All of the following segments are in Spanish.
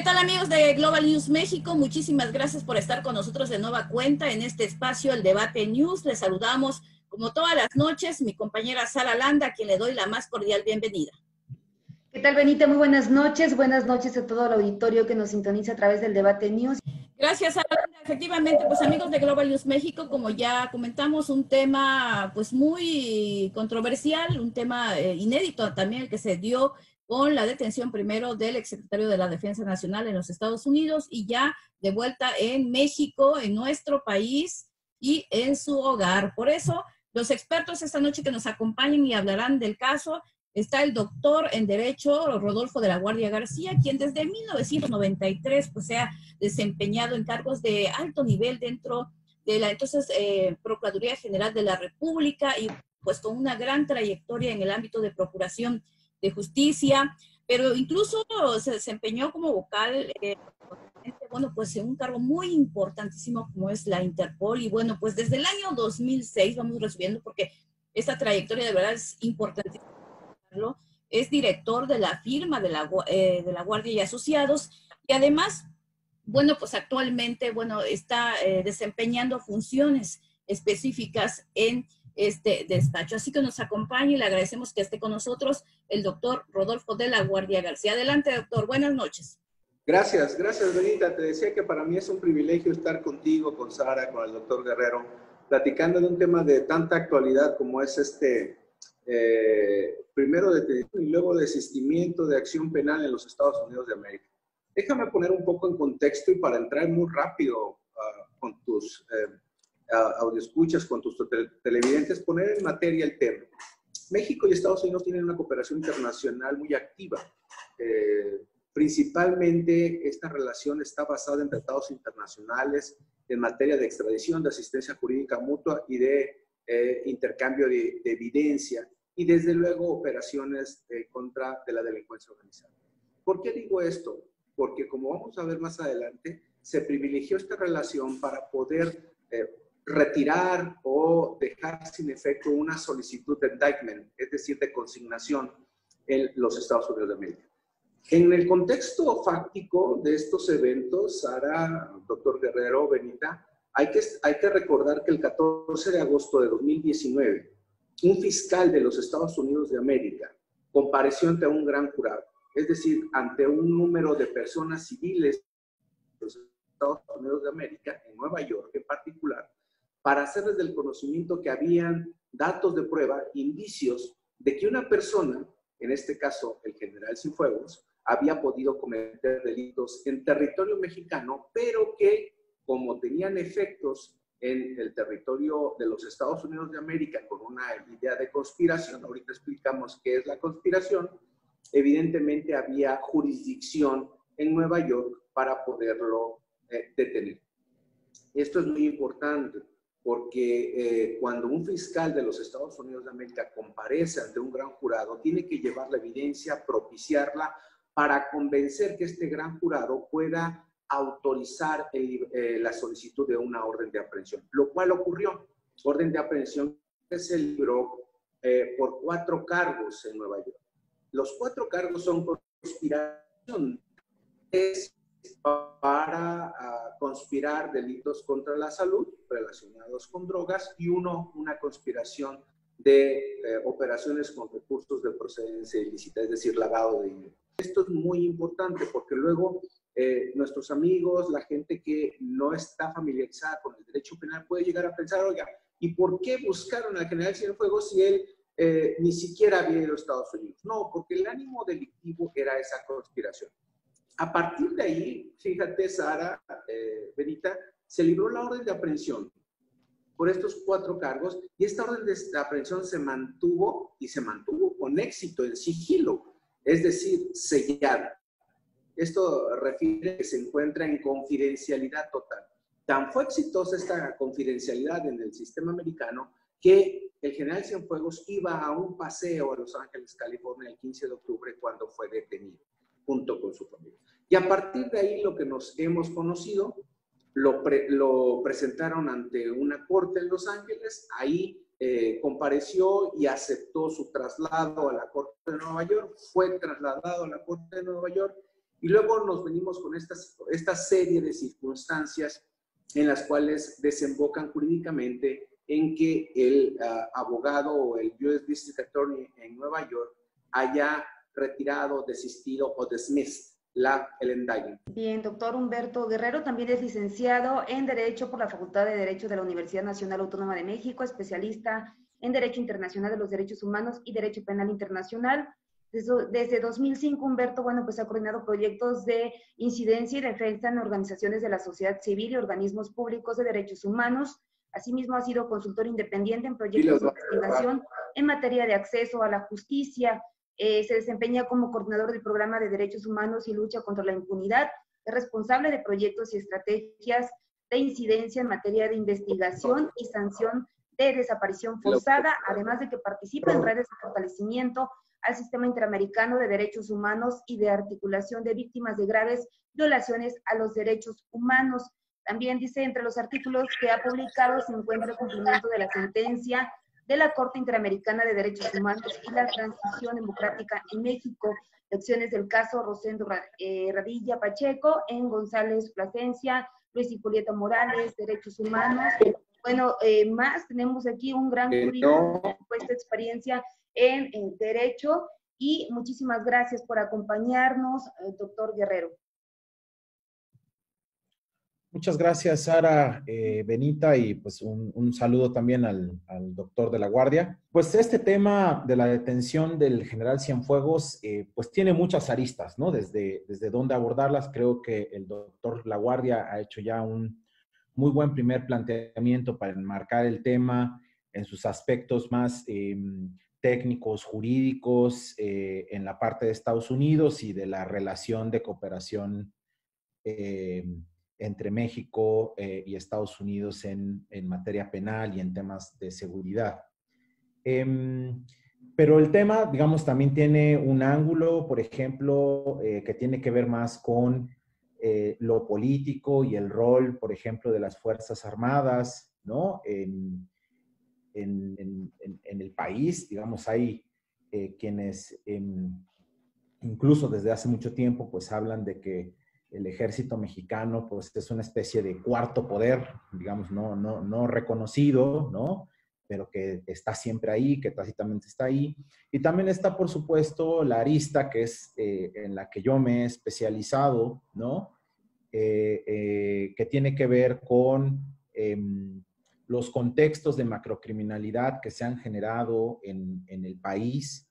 tal, amigos de Global News México? Muchísimas gracias por estar con nosotros de nueva cuenta en este espacio, el Debate News. Les saludamos como todas las noches mi compañera Sara Landa, a quien le doy la más cordial bienvenida. ¿Qué tal, Benita? Muy buenas noches a todo el auditorio que nos sintoniza a través del Debate News. Gracias, Sara Landa. Efectivamente, pues amigos de Global News México, como ya comentamos, un tema pues muy controversial, un tema inédito también el que se dio con la detención primero del exsecretario de la Defensa Nacional en los Estados Unidos y ya de vuelta en México, en nuestro país y en su hogar. Por eso, los expertos esta noche que nos acompañan y hablarán del caso, está el doctor en Derecho, Rodolfo de la Guardia García, quien desde 1993 pues, se ha desempeñado en cargos de alto nivel dentro de la entonces Procuraduría General de la República y pues con una gran trayectoria en el ámbito de procuración de justicia, pero incluso se desempeñó como vocal, bueno, pues en un cargo muy importantísimo como es la Interpol, y bueno, pues desde el año 2006, vamos resumiendo porque esta trayectoria de verdad es importantísima, es director de la firma de la Guardia y Asociados, y además, bueno, pues actualmente, bueno, está desempeñando funciones específicas en este despacho. Así que nos acompaña y le agradecemos que esté con nosotros el doctor Rodolfo de la Guardia García. Adelante, doctor. Buenas noches. Gracias, Benita. Te decía que para mí es un privilegio estar contigo, con Sara, con el doctor Guerrero, platicando de un tema de tanta actualidad como es primero detención y luego desistimiento de acción penal en los Estados Unidos de América. Déjame poner un poco en contexto y para entrar muy rápido con tus audioescuchas, con tus televidentes, poner en materia el tema. México y Estados Unidos tienen una cooperación internacional muy activa. Principalmente esta relación está basada en tratados internacionales en materia de extradición, de asistencia jurídica mutua y de intercambio de evidencia y desde luego operaciones contra de la delincuencia organizada. ¿Por qué digo esto? Porque como vamos a ver más adelante, se privilegió esta relación para poder retirar o dejar sin efecto una solicitud de indictment, es decir, de consignación en los Estados Unidos de América. En el contexto fáctico de estos eventos, Sara, doctor Guerrero, Benita, hay que recordar que el 14 de agosto de 2019, un fiscal de los Estados Unidos de América compareció ante un gran jurado, es decir, ante un número de personas civiles de los Estados Unidos de América, en Nueva York en particular, para hacerles del conocimiento que habían datos de prueba, indicios de que una persona, en este caso el general Cienfuegos, había podido cometer delitos en territorio mexicano, pero que como tenían efectos en el territorio de los Estados Unidos de América con una idea de conspiración, ahorita explicamos qué es la conspiración, evidentemente había jurisdicción en Nueva York para poderlo detener. Esto es muy importante porque cuando un fiscal de los Estados Unidos de América comparece ante un gran jurado, tiene que llevar la evidencia, propiciarla para convencer que este gran jurado pueda autorizar la solicitud de una orden de aprehensión, lo cual ocurrió. Orden de aprehensión que se libró por 4 cargos en Nueva York. Los 4 cargos son conspiración para conspirar delitos contra la salud relacionados con drogas y una conspiración de operaciones con recursos de procedencia ilícita, es decir, lavado de dinero. Esto es muy importante porque luego nuestros amigos, la gente que no está familiarizada con el derecho penal puede llegar a pensar, oiga, ¿y por qué buscaron al general Cienfuegos si él ni siquiera había ido a Estados Unidos? No, porque el ánimo delictivo era esa conspiración. A partir de ahí, fíjate, Sara, Benita, se libró la orden de aprehensión por estos 4 cargos y esta orden de aprehensión se mantuvo con éxito en sigilo, es decir, sellada. Esto refiere a que se encuentra en confidencialidad total. Tan fue exitosa esta confidencialidad en el sistema americano que el general Cienfuegos iba a un paseo a Los Ángeles, California, el 15 de octubre cuando fue detenido, junto con su familia. Y a partir de ahí lo que nos hemos conocido, lo presentaron ante una corte en Los Ángeles, ahí compareció y aceptó su traslado a la Corte de Nueva York, fue trasladado a la Corte de Nueva York Y luego nos venimos con esta serie de circunstancias en las cuales desembocan jurídicamente en que el abogado o el U.S. District Attorney en Nueva York haya retirado, desistido o dismissed el indictment. Bien, doctor Humberto Guerrero también es licenciado en Derecho por la Facultad de Derecho de la Universidad Nacional Autónoma de México, especialista en Derecho Internacional de los Derechos Humanos y Derecho Penal Internacional. Desde 2005, Humberto, bueno, pues ha coordinado proyectos de incidencia y defensa en organizaciones de la sociedad civil y organismos públicos de derechos humanos. Asimismo, ha sido consultor independiente en proyectos de investigación en materia de acceso a la justicia. Se desempeña como coordinador del Programa de Derechos Humanos y Lucha contra la Impunidad. Es responsable de proyectos y estrategias de incidencia en materia de investigación y sanción de desaparición forzada, además de que participa en redes de fortalecimiento al Sistema Interamericano de Derechos Humanos y de articulación de víctimas de graves violaciones a los derechos humanos. También dice, entre los artículos que ha publicado se encuentra el cumplimiento de la sentencia de la Corte Interamericana de Derechos Humanos y la transición democrática en México, lecciones del caso Rosendo Radilla Pacheco, en González Plasencia, Luis y Julieta Morales, Derechos Humanos. Bueno, más tenemos aquí un gran currículum, puesta experiencia en Derecho, y muchísimas gracias por acompañarnos, doctor Guerrero. Muchas gracias, Sara, Benita, y pues un saludo también al doctor de la Guardia. Pues este tema de la detención del general Cienfuegos, pues tiene muchas aristas, ¿no? Desde dónde abordarlas. Creo que el doctor La Guardia ha hecho ya un muy buen primer planteamiento para enmarcar el tema en sus aspectos más técnicos, jurídicos, en la parte de Estados Unidos y de la relación de cooperación entre México y Estados Unidos en materia penal y en temas de seguridad. Pero el tema, digamos, también tiene un ángulo, por ejemplo, que tiene que ver más con lo político y el rol, por ejemplo, de las Fuerzas Armadas, ¿no? En el país, digamos, hay quienes incluso desde hace mucho tiempo, pues hablan de que el ejército mexicano, pues es una especie de cuarto poder, digamos, no reconocido, ¿no? Pero que está siempre ahí, que tácitamente está ahí. Y también está, por supuesto, la arista, que es en la que yo me he especializado, ¿no? Que tiene que ver con los contextos de macrocriminalidad que se han generado en el país,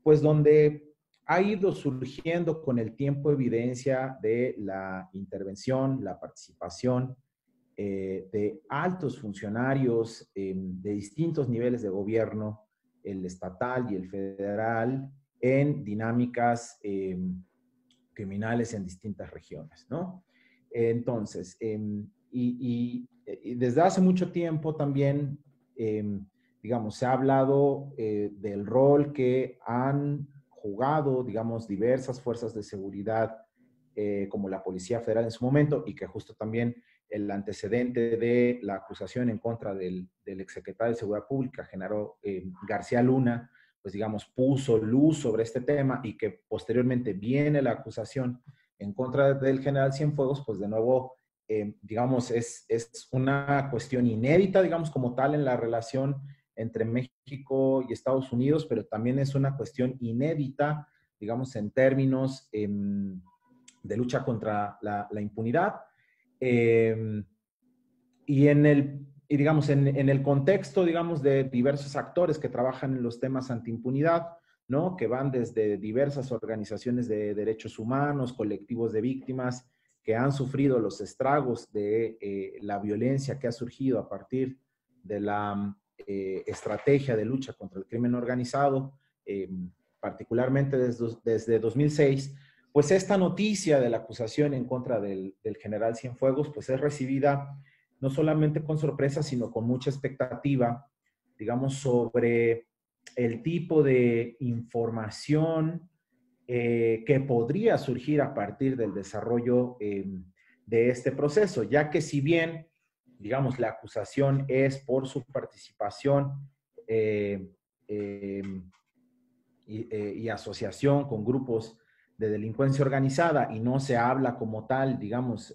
pues donde ha ido surgiendo con el tiempo evidencia de la intervención, la participación de altos funcionarios de distintos niveles de gobierno, el estatal y el federal, en dinámicas criminales en distintas regiones, ¿no? Entonces, y desde hace mucho tiempo también, digamos, se ha hablado del rol que han jugado, digamos, diversas fuerzas de seguridad, como la Policía Federal en su momento, y que justo también el antecedente de la acusación en contra del exsecretario de Seguridad Pública, Genaro García Luna, pues digamos, puso luz sobre este tema, y que posteriormente viene la acusación en contra del general Cienfuegos, pues de nuevo, digamos, es una cuestión inédita, digamos, como tal en la relación entre México y Estados Unidos, pero también es una cuestión inédita, digamos, en términos de lucha contra la impunidad. Y digamos, en el contexto, digamos, de diversos actores que trabajan en los temas antiimpunidad, ¿no? Que van desde diversas organizaciones de derechos humanos, colectivos de víctimas que han sufrido los estragos de la violencia que ha surgido a partir de la estrategia de lucha contra el crimen organizado, particularmente desde 2006, pues esta noticia de la acusación en contra del general Cienfuegos, pues es recibida no solamente con sorpresa, sino con mucha expectativa, digamos, sobre el tipo de información que podría surgir a partir del desarrollo de este proceso, ya que si bien, digamos, la acusación es por su participación y asociación con grupos delincuencia organizada y no se habla como tal, digamos,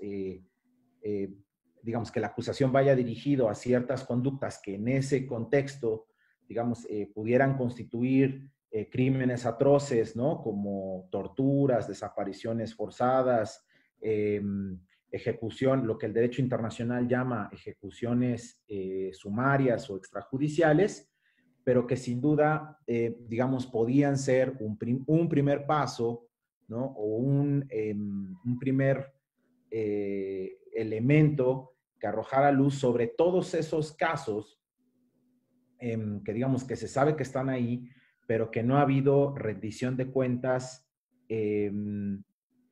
digamos que la acusación vaya dirigido a ciertas conductas que en ese contexto, digamos, pudieran constituir crímenes atroces, ¿no? Como torturas, desapariciones forzadas, ejecución, lo que el derecho internacional llama ejecuciones sumarias o extrajudiciales, pero que sin duda, digamos, podían ser un primer paso, ¿no? O un primer elemento que arrojara luz sobre todos esos casos que digamos que se sabe que están ahí, pero que no ha habido rendición de cuentas en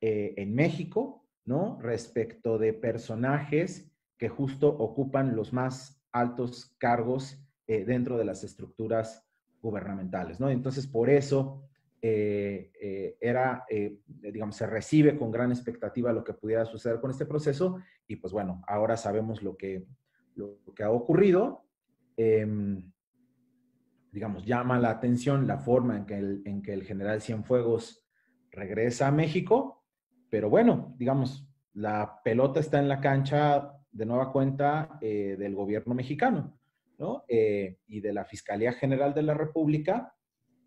México, ¿no? Respecto de personajes que justo ocupan los más altos cargos dentro de las estructuras gubernamentales, ¿no? Entonces, por eso digamos, se recibe con gran expectativa lo que pudiera suceder con este proceso y pues bueno, ahora sabemos lo que ha ocurrido. Digamos, llama la atención la forma en que el general Cienfuegos regresa a México, pero bueno, digamos, la pelota está en la cancha de nueva cuenta del gobierno mexicano, ¿no? Y de la Fiscalía General de la República,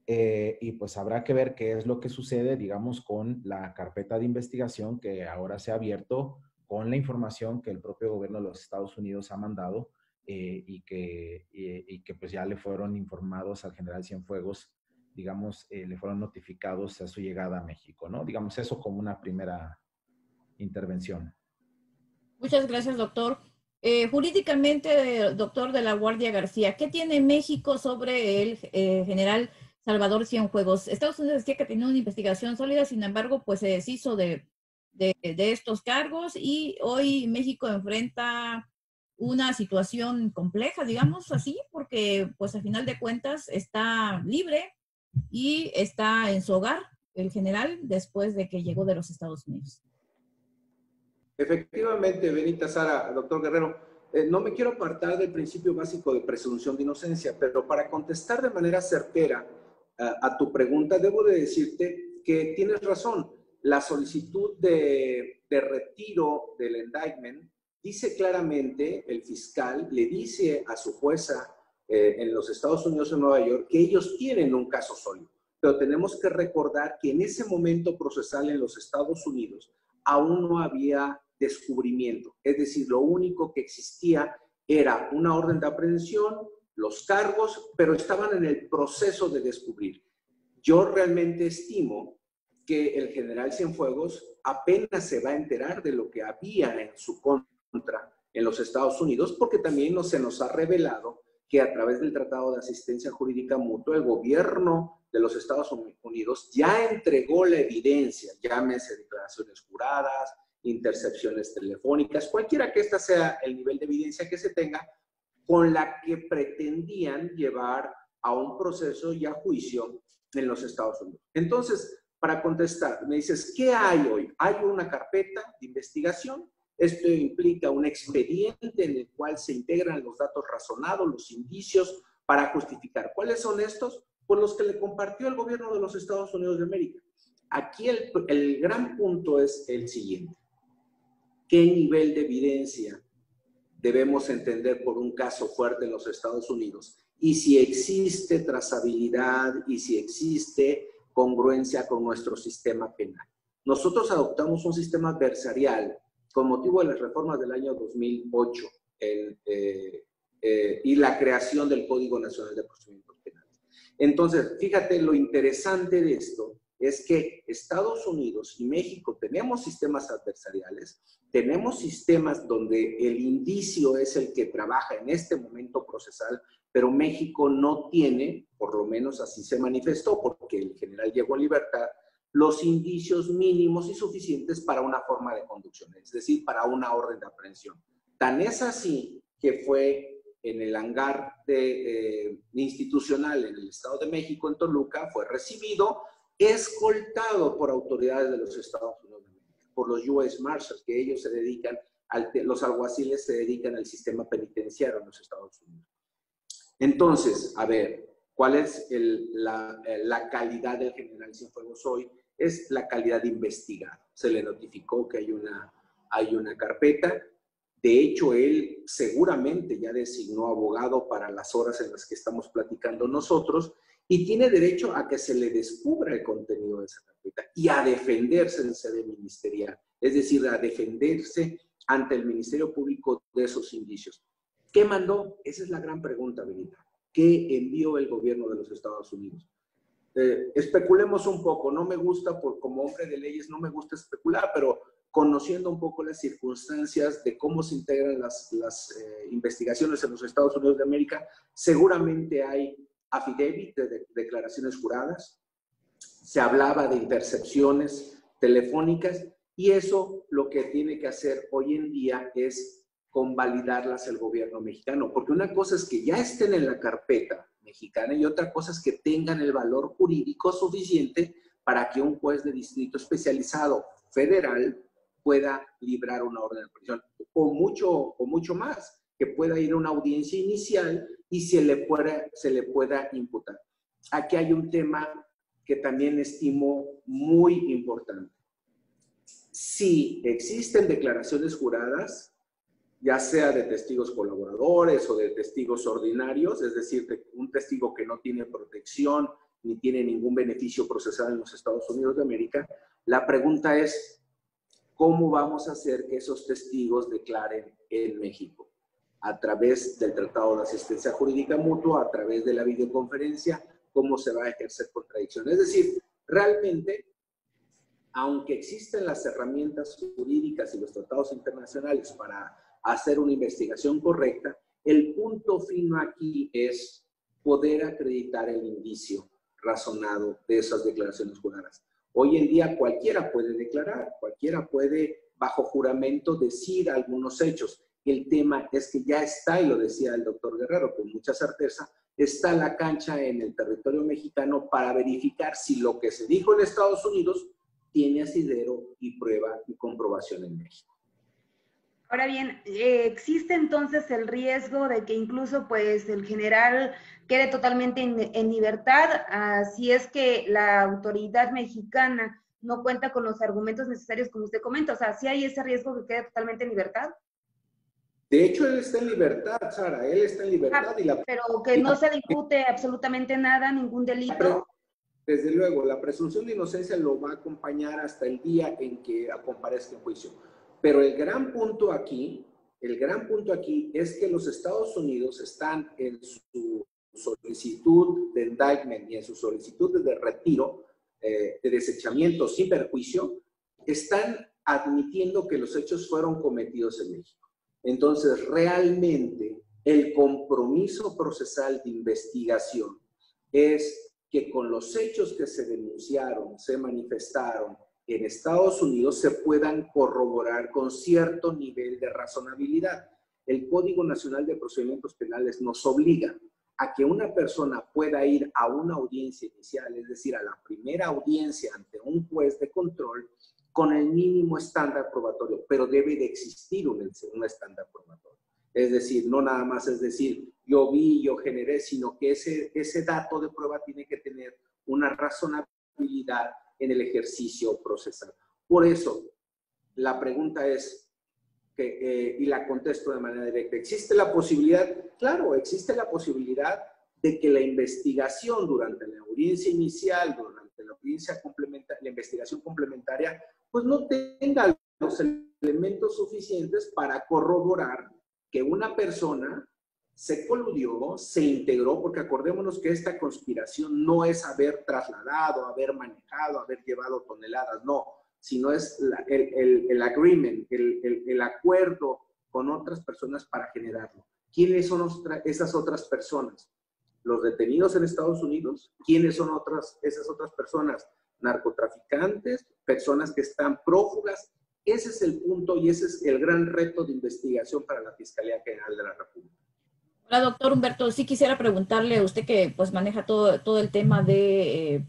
y pues habrá que ver qué es lo que sucede, digamos, con la carpeta de investigación que ahora se ha abierto con la información que el propio gobierno de los Estados Unidos ha mandado y que pues ya le fueron informados al general Cienfuegos, digamos, le fueron notificados a su llegada a México, ¿no? Digamos eso como una primera intervención. Muchas gracias, doctor. Jurídicamente, doctor de la Guardia García, ¿qué tiene México sobre el general Salvador Cienfuegos? Estados Unidos decía que tenía una investigación sólida, sin embargo, pues se deshizo de estos cargos y hoy México enfrenta una situación compleja, digamos así, porque pues al final de cuentas está libre y está en su hogar el general después de que llegó de los Estados Unidos. Efectivamente, Benita, Sara, doctor Guerrero, no me quiero apartar del principio básico de presunción de inocencia, pero para contestar de manera certera a tu pregunta, debo de decirte que tienes razón. La solicitud de retiro del indictment dice claramente, el fiscal le dice a su jueza en los Estados Unidos, en Nueva York, que ellos tienen un caso sólido. Pero tenemos que recordar que en ese momento procesal en los Estados Unidos aún no había descubrimiento. Es decir, lo único que existía era una orden de aprehensión, los cargos, pero estaban en el proceso de descubrir. Yo realmente estimo que el general Cienfuegos apenas se va a enterar de lo que había en su contra en los Estados Unidos, porque también se nos ha revelado que a través del Tratado de Asistencia Jurídica Mutua, el gobierno de los Estados Unidos ya entregó la evidencia, llámese declaraciones juradas, intercepciones telefónicas, cualquiera que ésta sea el nivel de evidencia que se tenga, con la que pretendían llevar a un proceso y a juicio en los Estados Unidos. Entonces, para contestar, me dices, ¿qué hay hoy? Hay una carpeta de investigación. Esto implica un expediente en el cual se integran los datos razonados, los indicios para justificar. ¿Cuáles son estos? Pues los que le compartió el gobierno de los Estados Unidos de América. Aquí el gran punto es el siguiente. ¿Qué nivel de evidencia debemos entender por un caso fuerte en los Estados Unidos? Y si existe trazabilidad y si existe congruencia con nuestro sistema penal. Nosotros adoptamos un sistema adversarial con motivo de las reformas del año 2008 y la creación del Código Nacional de Procedimientos Penales. Entonces, fíjate, lo interesante de esto es que Estados Unidos y México tenemos sistemas adversariales, tenemos sistemas donde el indicio es el que trabaja en este momento procesal, pero México no tiene, por lo menos así se manifestó, porque el general llegó en libertad, los indicios mínimos y suficientes para una forma de conducción, es decir, para una orden de aprehensión. Tan es así que fue en el hangar institucional en el Estado de México, en Toluca, fue recibido, escoltado por autoridades de los Estados Unidos, por los U.S. Marshals, que ellos se dedican, los alguaciles se dedican al sistema penitenciario en los Estados Unidos. Entonces, a ver, ¿cuál es la calidad del general Cienfuegos hoy? es la calidad de investigado. Se le notificó que hay una carpeta. De hecho, él seguramente ya designó abogado para las horas en las que estamos platicando nosotros y tiene derecho a que se le descubra el contenido de esa carpeta y a defenderse en sede ministerial, es decir, a defenderse ante el Ministerio Público de esos indicios. ¿Qué mandó? Esa es la gran pregunta, Benita. ¿Qué envió el gobierno de los Estados Unidos? Especulemos un poco. No me gusta, como hombre de leyes, no me gusta especular, pero conociendo un poco las circunstancias de cómo se integran las investigaciones en los Estados Unidos de América, seguramente hay affidavit de declaraciones juradas, se hablaba de intercepciones telefónicas y eso lo que tiene que hacer hoy en día es convalidarlas el gobierno mexicano, porque una cosa es que ya estén en la carpeta mexicana y otra cosa es que tengan el valor jurídico suficiente para que un juez de distrito especializado federal pueda librar una orden de prisión, o mucho más, que pueda ir a una audiencia inicial y se le pueda imputar. Aquí hay un tema que también estimo muy importante. Si existen declaraciones juradas, ya sea de testigos colaboradores o de testigos ordinarios, es decir, de un testigo que no tiene protección ni tiene ningún beneficio procesal en los Estados Unidos de América, la pregunta es, ¿cómo vamos a hacer que esos testigos declaren en México? A través del Tratado de Asistencia Jurídica Mutua, a través de la videoconferencia, ¿cómo se va a ejercer contradicción? Es decir, realmente, aunque existen las herramientas jurídicas y los tratados internacionales para hacer una investigación correcta, el punto fino aquí es poder acreditar el indicio razonado de esas declaraciones juradas. Hoy en día cualquiera puede declarar, cualquiera puede bajo juramento decir algunos hechos. El tema es que ya está, y lo decía el doctor Guerrero con mucha certeza, está la cancha en el territorio mexicano para verificar si lo que se dijo en Estados Unidos tiene asidero y prueba y comprobación en México. Ahora bien, ¿existe entonces el riesgo de que incluso pues el general quede totalmente en libertad si es que la autoridad mexicana no cuenta con los argumentos necesarios como usted comenta? O sea, ¿sí hay ese riesgo de que quede totalmente en libertad? De hecho, él está en libertad, Sara, él está en libertad. Pero que no se le impute absolutamente nada, ningún delito. Desde luego, la presunción de inocencia lo va a acompañar hasta el día en que comparezca en juicio. Pero el gran punto aquí es que los Estados Unidos están en su solicitud de indictment y en su solicitud de retiro, de desechamiento sin perjuicio, están admitiendo que los hechos fueron cometidos en México. Entonces, realmente, el compromiso procesal de investigación es que con los hechos que se denunciaron, se manifestaron en Estados Unidos, se puedan corroborar con cierto nivel de razonabilidad. El Código Nacional de Procedimientos Penales nos obliga a que una persona pueda ir a una audiencia inicial, es decir, a la primera audiencia ante un juez de control, con el mínimo estándar probatorio, pero debe de existir un estándar probatorio. Es decir, no nada más es decir, yo vi, yo generé, sino que ese dato de prueba tiene que tener una razonabilidad en el ejercicio procesal. Por eso, la pregunta es, y la contesto de manera directa, ¿existe la posibilidad? Claro, existe la posibilidad de que la investigación durante la audiencia inicial, durante la audiencia complementaria, la investigación complementaria, pues no tenga los elementos suficientes para corroborar que una persona se coludió, se integró, porque acordémonos que esta conspiración no es haber trasladado, haber manejado, haber llevado toneladas, no, sino es el agreement, el acuerdo con otras personas para generarlo. ¿Quiénes son esas otras personas? ¿Los detenidos en Estados Unidos? ¿Quiénes son esas otras personas? Narcotraficantes, personas que están prófugas. Ese es el punto y ese es el gran reto de investigación para la Fiscalía General de la República. Hola, doctor Humberto. Sí quisiera preguntarle a usted que pues maneja todo el tema de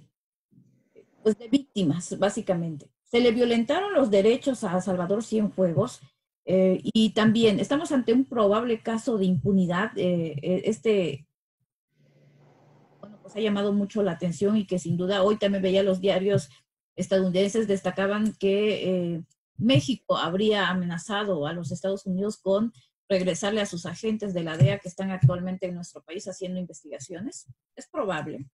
víctimas, básicamente. Se le violentaron los derechos a Salvador Cienfuegos y también estamos ante un probable caso de impunidad. Bueno, pues ha llamado mucho la atención y que sin duda hoy también veía los diarios estadounidenses destacaban que México habría amenazado a los Estados Unidos con regresarle a sus agentes de la DEA que están actualmente en nuestro país haciendo investigaciones. Es probable.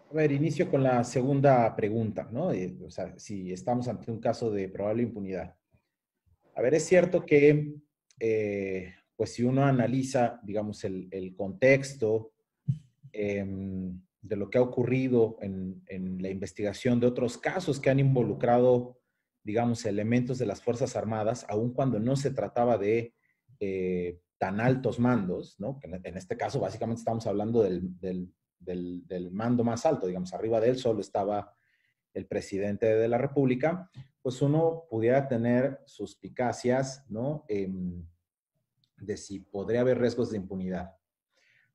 A ver, inicio con la segunda pregunta, ¿no? O sea, si estamos ante un caso de probable impunidad. A ver, es cierto que, pues si uno analiza, digamos, el contexto de lo que ha ocurrido en la investigación de otros casos que han involucrado, digamos, elementos de las Fuerzas Armadas, aun cuando no se trataba de tan altos mandos, ¿no? Que en este caso básicamente estamos hablando del mando más alto, digamos, arriba de él solo estaba el presidente de la República, pues uno pudiera tener suspicacias, ¿no? De si podría haber riesgos de impunidad.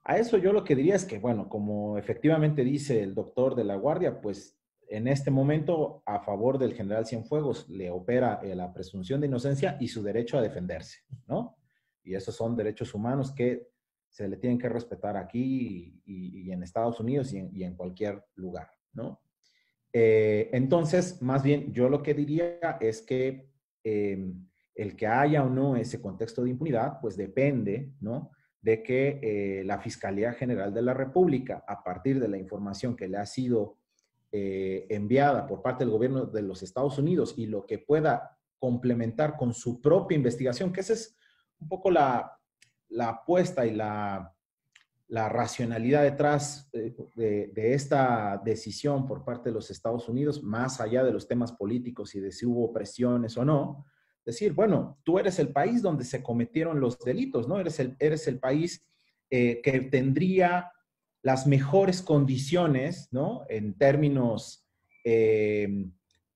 A eso yo lo que diría es que, bueno, como efectivamente dice el doctor de la Guardia, pues en este momento a favor del general Cienfuegos le opera la presunción de inocencia y su derecho a defenderse, ¿no? Y esos son derechos humanos que se le tienen que respetar aquí y en Estados Unidos y en cualquier lugar, ¿no? Entonces, más bien, yo lo que diría es que el que haya o no ese contexto de impunidad, pues depende, ¿no? De que la Fiscalía General de la República, a partir de la información que le ha sido enviada por parte del gobierno de los Estados Unidos y lo que pueda complementar con su propia investigación, que esa es un poco la apuesta y la racionalidad detrás de esta decisión por parte de los Estados Unidos, más allá de los temas políticos y de si hubo presiones o no, decir, bueno, tú eres el país donde se cometieron los delitos, ¿no? Eres el país que tendría las mejores condiciones, ¿no? En términos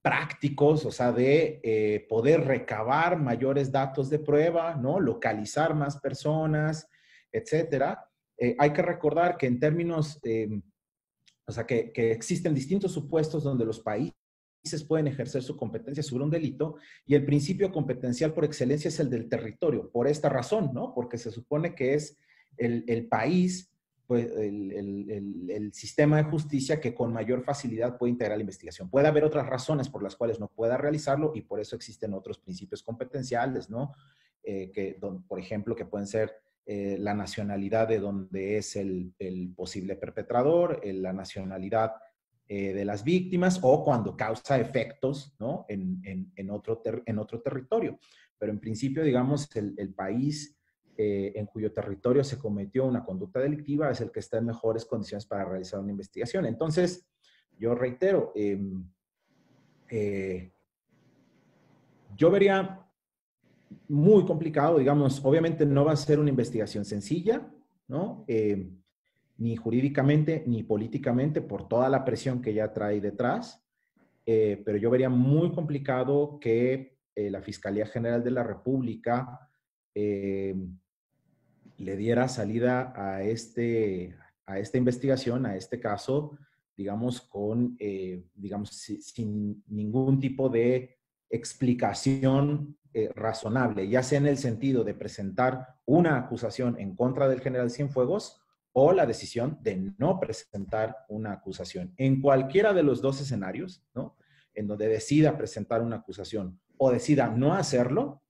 prácticos, o sea, de poder recabar mayores datos de prueba, ¿no? Localizar más personas, etcétera. Hay que recordar que en términos, o sea, que existen distintos supuestos donde los países pueden ejercer su competencia sobre un delito y el principio competencial por excelencia es el del territorio, por esta razón, ¿no? Porque se supone que es el país, pues, el sistema de justicia que con mayor facilidad puede integrar la investigación. Puede haber otras razones por las cuales no pueda realizarlo y por eso existen otros principios competenciales, ¿no? Por ejemplo, que pueden ser la nacionalidad de donde es el posible perpetrador, la nacionalidad de las víctimas o cuando causa efectos, ¿no? en otro territorio. Pero en principio, digamos, el país en cuyo territorio se cometió una conducta delictiva es el que está en mejores condiciones para realizar una investigación. Entonces, yo reitero, yo vería muy complicado, digamos, obviamente no va a ser una investigación sencilla, ¿no? Ni jurídicamente ni políticamente por toda la presión que ya trae detrás, pero yo vería muy complicado que la Fiscalía General de la República le diera salida a esta investigación, a este caso, digamos, digamos, sin ningún tipo de explicación razonable, ya sea en el sentido de presentar una acusación en contra del general Cienfuegos o la decisión de no presentar una acusación. En cualquiera de los dos escenarios, ¿no? En donde decida presentar una acusación o decida no hacerlo,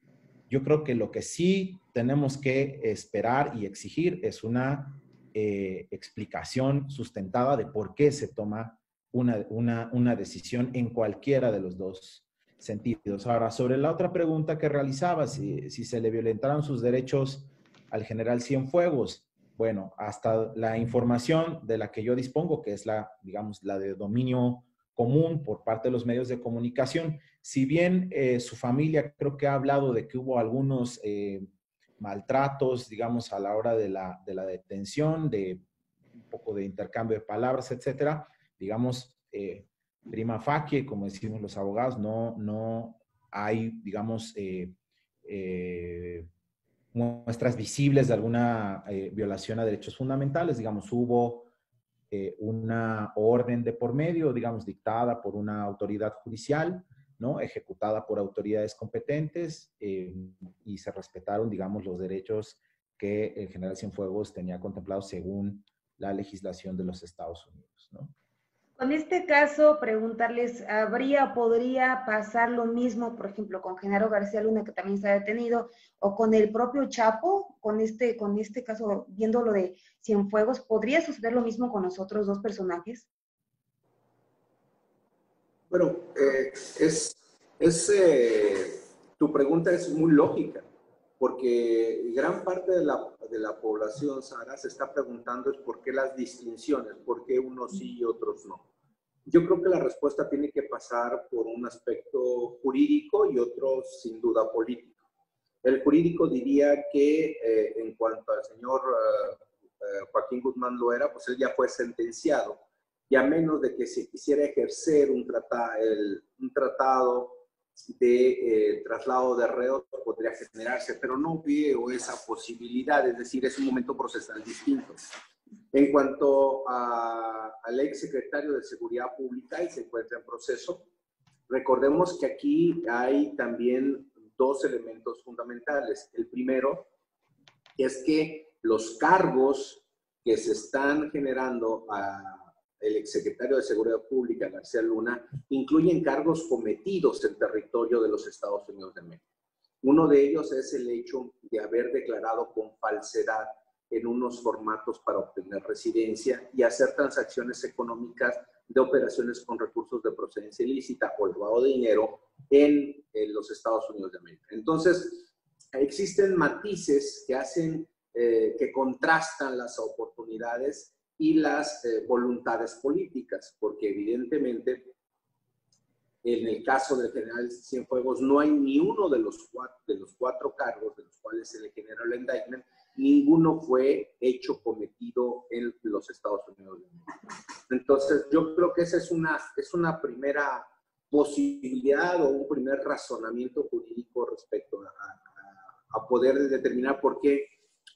yo creo que lo que sí tenemos que esperar y exigir es una explicación sustentada de por qué se toma una decisión en cualquiera de los dos sentidos. Ahora, sobre la otra pregunta que realizaba, si se le violentaron sus derechos al general Cienfuegos, bueno, hasta la información de la que yo dispongo, que es digamos, la de dominio común por parte de los medios de comunicación, si bien su familia creo que ha hablado de que hubo algunos maltratos, digamos, a la hora de la detención, de un poco de intercambio de palabras, etcétera, digamos, prima facie, como decimos los abogados, no hay, digamos, muestras visibles de alguna violación a derechos fundamentales. Digamos, hubo una orden de por medio, digamos, dictada por una autoridad judicial, ¿no? Ejecutada por autoridades competentes y se respetaron, digamos, los derechos que el general Cienfuegos tenía contemplados según la legislación de los Estados Unidos, ¿no? Con este caso, preguntarles, ¿podría pasar lo mismo, por ejemplo, con Genaro García Luna, que también está detenido, o con el propio Chapo, con este caso, viendo lo de Cienfuegos, ¿podría suceder lo mismo con los otros dos personajes? Bueno, tu pregunta es muy lógica, porque gran parte de la población, Sara, se está preguntando es por qué las distinciones, por qué unos sí y otros no. Yo creo que la respuesta tiene que pasar por un aspecto jurídico y otro sin duda político. El jurídico diría que en cuanto al señor Joaquín Guzmán Loera, pues él ya fue sentenciado y a menos de que se quisiera ejercer un tratado de traslado de reos, podría generarse, pero no veo esa posibilidad, es decir, es un momento procesal distinto. En cuanto al ex secretario de Seguridad Pública, y se encuentra en proceso, recordemos que aquí hay también dos elementos fundamentales. El primero es que los cargos que se están generando el exsecretario de Seguridad Pública, García Luna, incluyen cargos cometidos en territorio de los Estados Unidos de México. Uno de ellos es el hecho de haber declarado con falsedad en unos formatos para obtener residencia y hacer transacciones económicas de operaciones con recursos de procedencia ilícita o lavado de dinero en los Estados Unidos de América. Entonces, existen matices que hacen, que contrastan las oportunidades y las voluntades políticas, porque evidentemente en el caso del general Cienfuegos no hay ni uno de los cuatro cargos de los cuales se le generó el indictment, ninguno fue cometido en los Estados Unidos. Entonces, yo creo que esa es una primera posibilidad o un primer razonamiento jurídico respecto a poder determinar por qué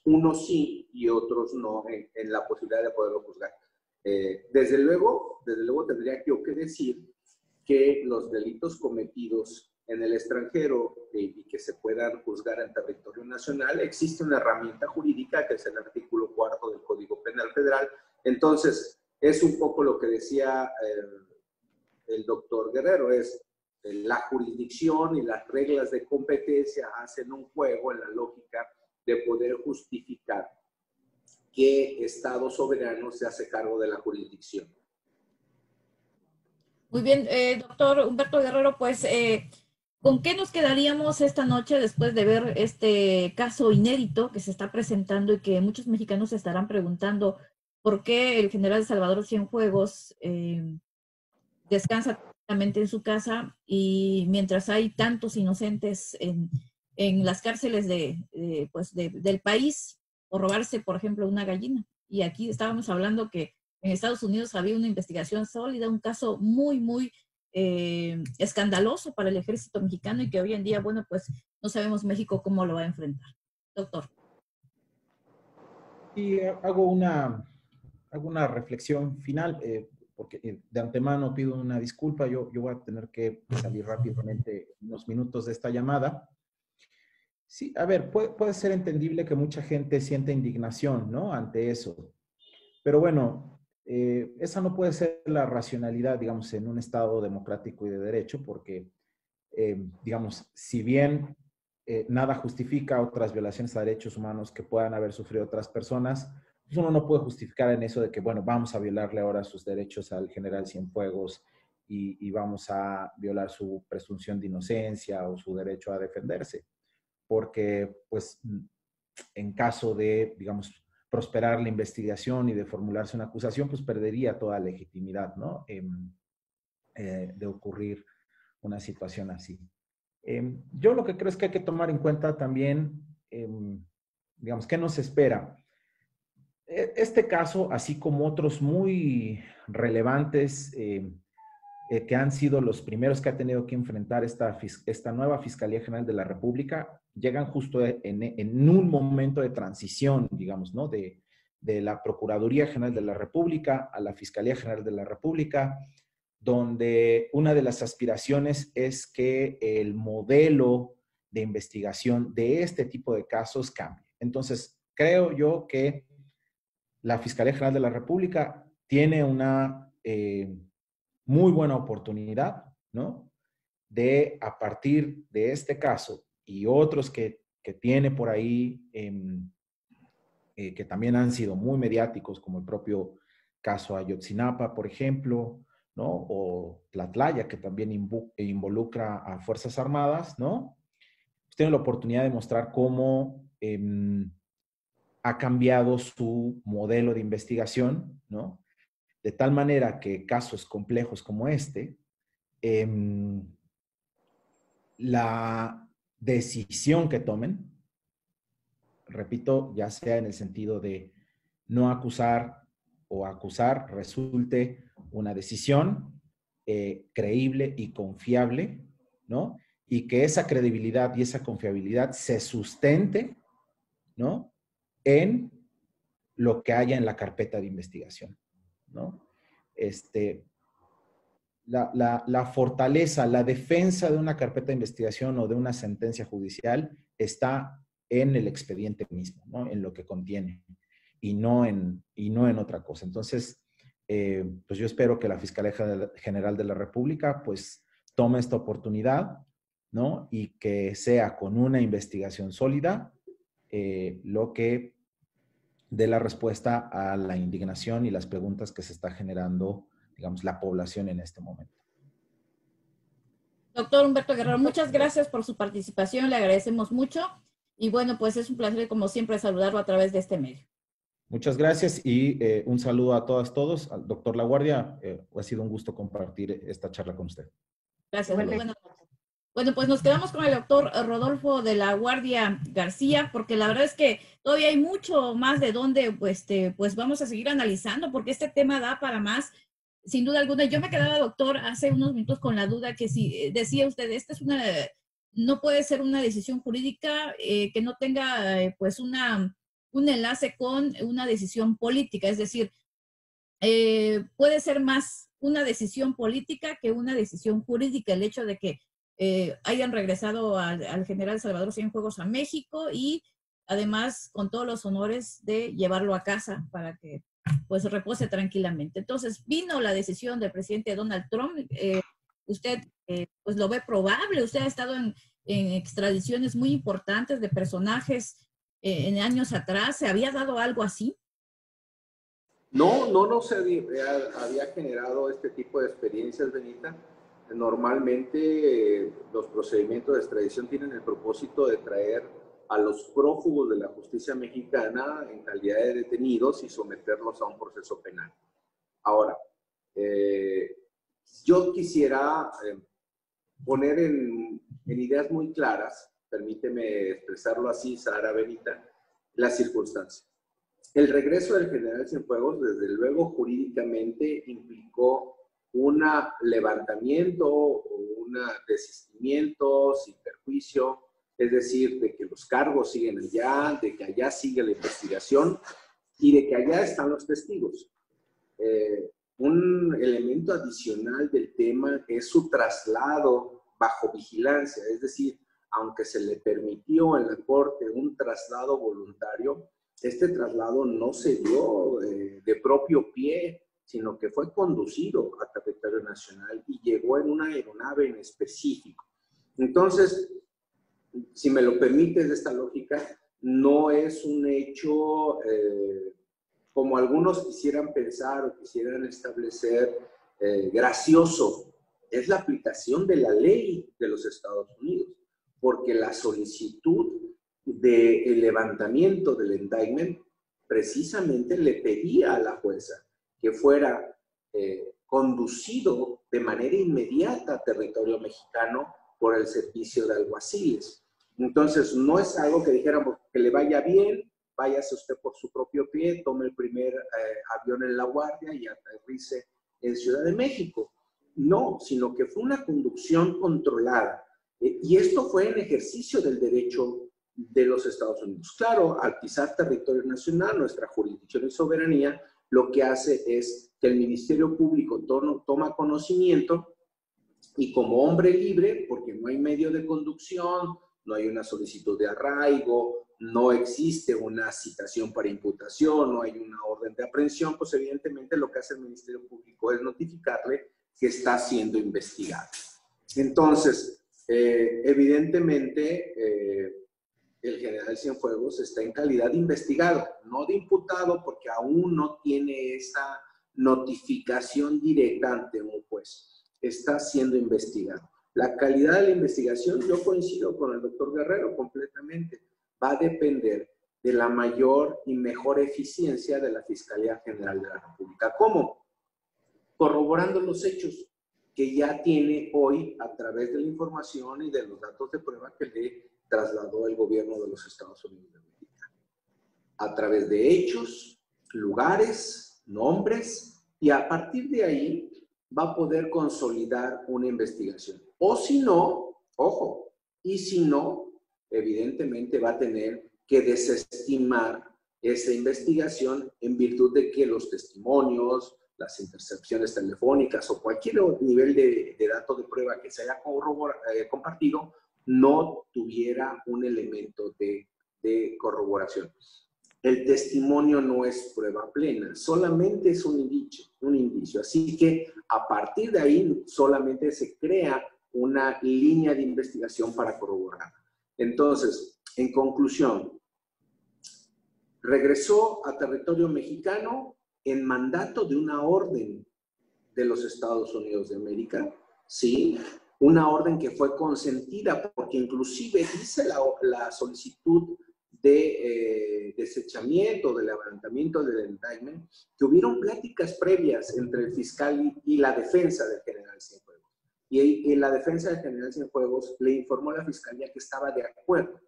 unos sí y otros no en la posibilidad de poderlo juzgar. Desde luego tendría yo que decir que los delitos cometidos en el extranjero y que se puedan juzgar en territorio nacional, existe una herramienta jurídica que es el artículo 4 del Código Penal Federal. Entonces, es un poco lo que decía el doctor Guerrero, es la jurisdicción y las reglas de competencia hacen un juego en la lógica de poder justificar que Estado soberano se hace cargo de la jurisdicción. Muy bien, doctor Humberto Guerrero, pues, ¿con qué nos quedaríamos esta noche después de ver este caso inédito que se está presentando y que muchos mexicanos se estarán preguntando por qué el general Salvador Cienfuegos descansa tranquilamente en su casa y mientras hay tantos inocentes en las cárceles del país por robarse, por ejemplo, una gallina? Y aquí estábamos hablando que en Estados Unidos había una investigación sólida, un caso muy, muy escandaloso para el ejército mexicano y que hoy en día, bueno, pues no sabemos México cómo lo va a enfrentar. Doctor. Y hago una reflexión final, porque de antemano pido una disculpa, yo voy a tener que salir rápidamente unos minutos de esta llamada. Sí, a ver, puede ser entendible que mucha gente sienta indignación, ¿no? Ante eso. Pero bueno, esa no puede ser la racionalidad, digamos, en un Estado democrático y de derecho, porque, digamos, si bien nada justifica otras violaciones a derechos humanos que puedan haber sufrido otras personas, pues uno no puede justificar en eso de que, bueno, vamos a violarle ahora sus derechos al general Cienfuegos y vamos a violar su presunción de inocencia o su derecho a defenderse. Porque, pues, en caso de, digamos, prosperar la investigación y de formularse una acusación, pues perdería toda legitimidad, ¿no? De ocurrir una situación así. Yo lo que creo es que hay que tomar en cuenta también, digamos, ¿qué nos espera? Este caso, así como otros muy relevantes que han sido los primeros que ha tenido que enfrentar esta nueva Fiscalía General de la República, llegan justo en un momento de transición, digamos, ¿no? De la Procuraduría General de la República a la Fiscalía General de la República, donde una de las aspiraciones es que el modelo de investigación de este tipo de casos cambie. Entonces, creo yo que la Fiscalía General de la República tiene una muy buena oportunidad, ¿no? De, a partir de este caso y otros que tiene por ahí, que también han sido muy mediáticos, como el propio caso Ayotzinapa, por ejemplo, ¿no? O Tlatlaya, que también involucra a Fuerzas Armadas, ¿no? Tiene la oportunidad de mostrar cómo ha cambiado su modelo de investigación, ¿no? De tal manera que casos complejos como este, la decisión que tomen, repito, ya sea en el sentido de no acusar o acusar, resulte una decisión creíble y confiable, ¿no? Y que esa credibilidad y esa confiabilidad se sustente, ¿no? En lo que haya en la carpeta de investigación, ¿no? La fortaleza, la defensa de una carpeta de investigación o de una sentencia judicial está en el expediente mismo, ¿no? En lo que contiene y no en otra cosa. Entonces, pues yo espero que la Fiscalía General de la República pues tome esta oportunidad, ¿no? Y que sea con una investigación sólida lo que dé la respuesta a la indignación y las preguntas que se está generando, digamos, la población en este momento. Doctor Humberto Guerrero, muchas gracias por su participación, le agradecemos mucho y bueno, pues es un placer como siempre saludarlo a través de este medio. Muchas gracias y un saludo a todas, todos. Al doctor Laguardia, ha sido un gusto compartir esta charla con usted. Gracias, muy buenas noches. Bueno, pues nos quedamos con el doctor Rodolfo de la Guardia García, porque la verdad es que todavía hay mucho más de donde pues vamos a seguir analizando, porque este tema da para más, sin duda alguna. Yo me quedaba, doctor, hace unos minutos con la duda que si decía usted, no puede ser una decisión jurídica que no tenga pues un enlace con una decisión política, es decir, puede ser más una decisión política que una decisión jurídica, el hecho de que hayan regresado al general Salvador Cienfuegos a México y además con todos los honores de llevarlo a casa para que pues repose tranquilamente. Entonces vino la decisión del presidente Donald Trump. Usted pues lo ve probable, usted ha estado en extradiciones muy importantes de personajes en años atrás. ¿Se había dado algo así? No se había generado este tipo de experiencias, Benita. Normalmente los procedimientos de extradición tienen el propósito de traer a los prófugos de la justicia mexicana en calidad de detenidos y someterlos a un proceso penal. Ahora, yo quisiera poner en ideas muy claras, permíteme expresarlo así, Sara, Benita, las circunstancias. El regreso del general Cienfuegos, desde luego, jurídicamente implicó un levantamiento o un desistimiento sin perjuicio, es decir, de que los cargos siguen allá, de que allá sigue la investigación y de que allá están los testigos. Un elemento adicional del tema es su traslado bajo vigilancia, es decir, aunque se le permitió en la corte un traslado voluntario, este traslado no se dio de propio pie, sino que fue conducido a territorio nacional y llegó en una aeronave en específico. Entonces, si me lo permites, de esta lógica, no es un hecho como algunos quisieran pensar o quisieran establecer gracioso. Es la aplicación de la ley de los Estados Unidos, porque la solicitud del levantamiento del indictment precisamente le pedía a la jueza que fuera conducido de manera inmediata a territorio mexicano por el servicio de alguaciles. Entonces, no es algo que dijéramos que le vaya bien, váyase usted por su propio pie, tome el primer avión en La Guardia y aterrice en Ciudad de México. No, sino que fue una conducción controlada. Y esto fue en ejercicio del derecho de los Estados Unidos. Claro, al pisar territorio nacional, nuestra jurisdicción y soberanía, lo que hace es que el Ministerio Público toma conocimiento y como hombre libre, porque no hay medio de conducción, no hay una solicitud de arraigo, no existe una citación para imputación, no hay una orden de aprehensión, pues evidentemente lo que hace el Ministerio Público es notificarle que está siendo investigado. Entonces, evidentemente, el general Cienfuegos está en calidad de investigado, no de imputado, porque aún no tiene esa notificación directa ante un juez. Está siendo investigado. La calidad de la investigación, yo coincido con el doctor Guerrero completamente, va a depender de la mayor y mejor eficiencia de la Fiscalía General de la República. ¿Cómo? Corroborando los hechos que ya tiene hoy a través de la información y de los datos de prueba que le trasladó el gobierno de los Estados Unidos de América. A través de hechos, lugares, nombres, y a partir de ahí va a poder consolidar una investigación. O si no, ojo, y si no, evidentemente va a tener que desestimar esa investigación en virtud de que los testimonios, las intercepciones telefónicas o cualquier nivel de datos de prueba que se haya compartido no tuviera un elemento de corroboración. El testimonio no es prueba plena, solamente es un indicio. Así que a partir de ahí solamente se crea una línea de investigación para corroborar. Entonces, en conclusión, regresó a territorio mexicano en mandato de una orden de los Estados Unidos de América, ¿sí? Una orden que fue consentida porque inclusive dice la solicitud de desechamiento, de levantamiento del indictment, que hubieron pláticas previas entre el fiscal y la defensa del general Cienfuegos. Y la defensa del general Cienfuegos le informó a la fiscalía que estaba de acuerdo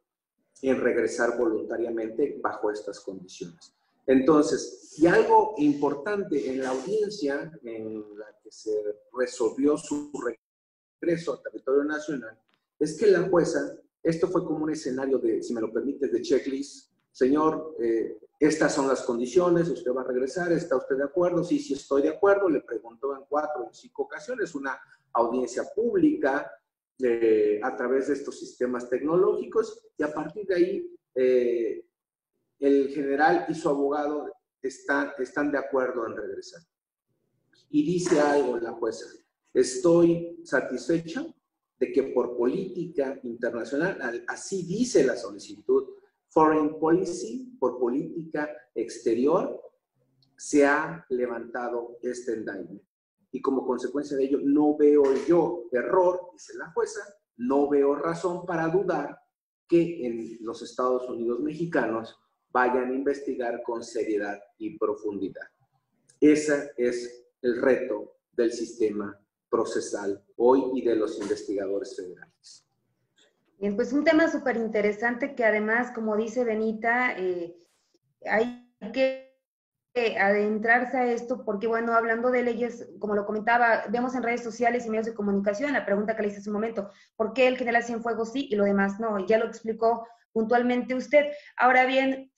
en regresar voluntariamente bajo estas condiciones. Entonces, y algo importante en la audiencia en la que se resolvió su regreso al territorio nacional, es que la jueza, esto fue como un escenario de, si me lo permites, de checklist. Señor, estas son las condiciones, usted va a regresar, ¿está usted de acuerdo? Sí, sí estoy de acuerdo, le preguntó en 4 o 5 ocasiones, una audiencia pública a través de estos sistemas tecnológicos, y a partir de ahí el general y su abogado están de acuerdo en regresar. Y dice algo la jueza: estoy satisfecha de que por política internacional, así dice la solicitud, foreign policy, por política exterior, se ha levantado este indictment. Y como consecuencia de ello, no veo yo error, dice la jueza, no veo razón para dudar que en los Estados Unidos mexicanos vayan a investigar con seriedad y profundidad. Ese es el reto del sistema procesal hoy y de los investigadores federales. Bien, pues un tema súper interesante que además, como dice Benita, hay que adentrarse a esto porque, bueno, hablando de leyes, como lo comentaba, vemos en redes sociales y medios de comunicación la pregunta que le hice hace un momento: ¿por qué el general Cienfuegos sí y lo demás no? Y ya lo explicó puntualmente usted. Ahora bien,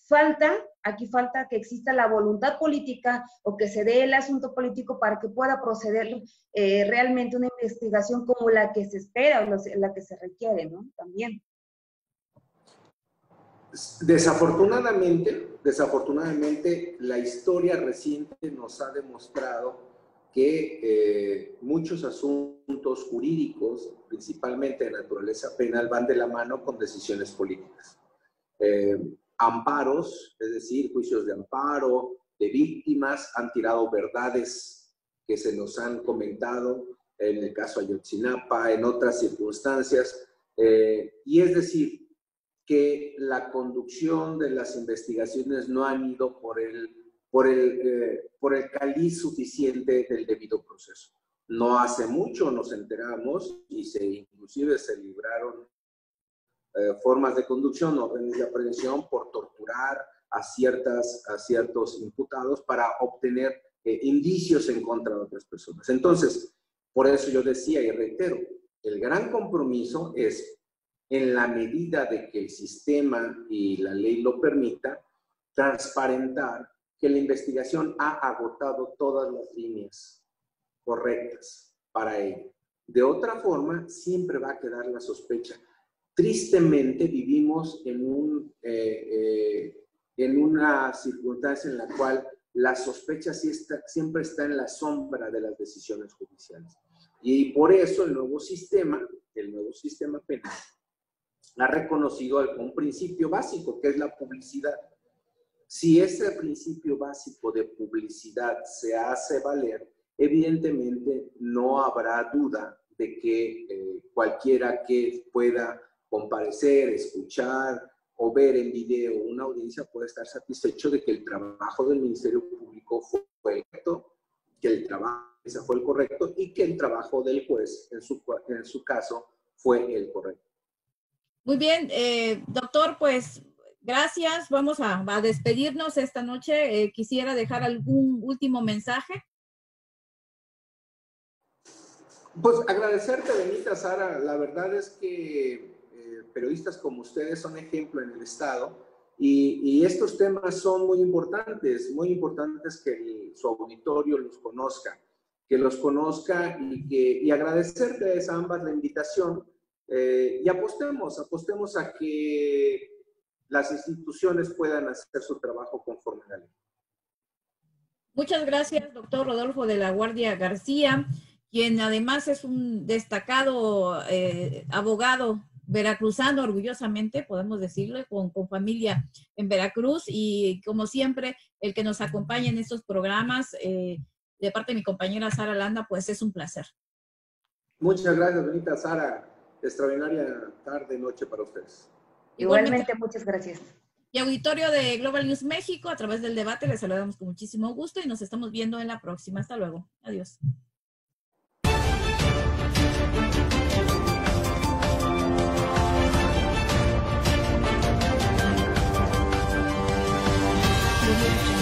aquí falta que exista la voluntad política o que se dé el asunto político para que pueda proceder realmente una investigación como la que se espera o la que se requiere, ¿no? También. Desafortunadamente, la historia reciente nos ha demostrado que muchos asuntos jurídicos, principalmente de naturaleza penal, van de la mano con decisiones políticas. Amparos, es decir, juicios de amparo, de víctimas, han tirado verdades que se nos han comentado en el caso Ayotzinapa, en otras circunstancias, y es decir, que la conducción de las investigaciones no han ido por el caliz suficiente del debido proceso. No hace mucho nos enteramos y inclusive se libraron formas de conducción, órdenes de aprehensión por torturar a ciertos imputados para obtener indicios en contra de otras personas. Entonces, por eso yo decía y reitero, el gran compromiso es, en la medida de que el sistema y la ley lo permita, transparentar que la investigación ha agotado todas las líneas correctas para ello. De otra forma, siempre va a quedar la sospecha. Tristemente vivimos en una circunstancia en la cual la sospecha siempre está en la sombra de las decisiones judiciales. Y por eso el nuevo sistema penal ha reconocido un principio básico, que es la publicidad. Si ese principio básico de publicidad se hace valer, evidentemente no habrá duda de que cualquiera que pueda comparecer, escuchar o ver en video una audiencia puede estar satisfecho de que el trabajo del Ministerio Público fue correcto, que el trabajo fue el correcto y que el trabajo del juez, en su caso, fue el correcto. Muy bien, doctor, pues gracias. Vamos a despedirnos esta noche. Quisiera dejar algún último mensaje. Pues agradecerte, Benita, Sara. La verdad es que periodistas como ustedes son ejemplo en el Estado y estos temas son muy importantes que su auditorio los conozca, y agradecerles a ambas la invitación y apostemos a que las instituciones puedan hacer su trabajo conforme a la ley. Muchas gracias, doctor Rodolfo de la Guardia García, quien además es un destacado abogado veracruzano, orgullosamente, podemos decirlo, con familia en Veracruz, y como siempre, el que nos acompaña en estos programas, de parte de mi compañera Sara Landa, pues es un placer. Muchas gracias, Benita, Sara. Extraordinaria tarde, noche para ustedes. Igualmente, muchas gracias. Y auditorio de Global News México, a través del debate, les saludamos con muchísimo gusto y nos estamos viendo en la próxima. Hasta luego. Adiós. Thank you.